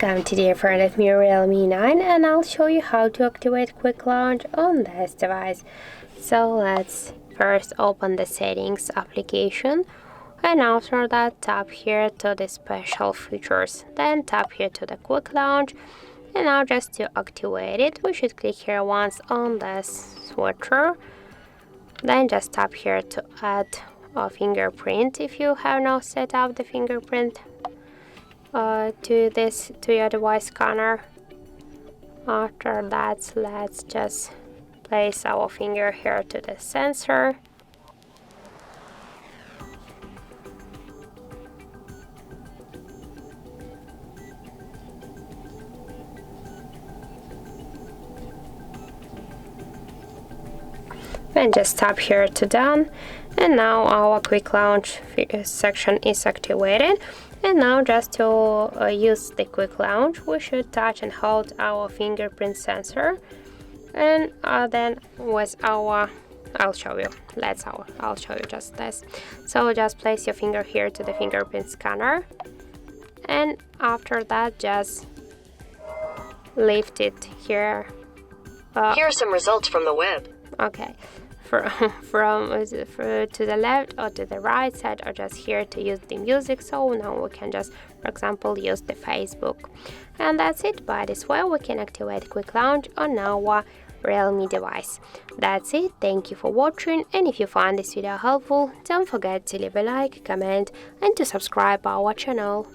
Welcome, today in front of me Realme 9 and I'll show you how to activate quick launch on this device. So let's first open the settings application and after that tap here to the special features, then tap here to the quick launch. And now just to activate it, we should click here once on this switcher, then just tap here to add a fingerprint if you have not set up the fingerprint to your device scanner. After that, let's just place our finger here to the sensor. And just tap here to done, and now our quick launch section is activated. And now just to use the quick launch, we should touch and hold our fingerprint sensor, and then with our I'll show you just this. So just place your finger here to the fingerprint scanner, and after that just lift it here. Here are some results from the web. Okay, from to the left or to the right side, or just here to use the music. So now we can just, for example, use the Facebook, and that's it. By this way we can activate quick launch on our Realme device. That's it. Thank you for watching, and if you find this video helpful, don't forget to leave a like, comment and to subscribe our channel.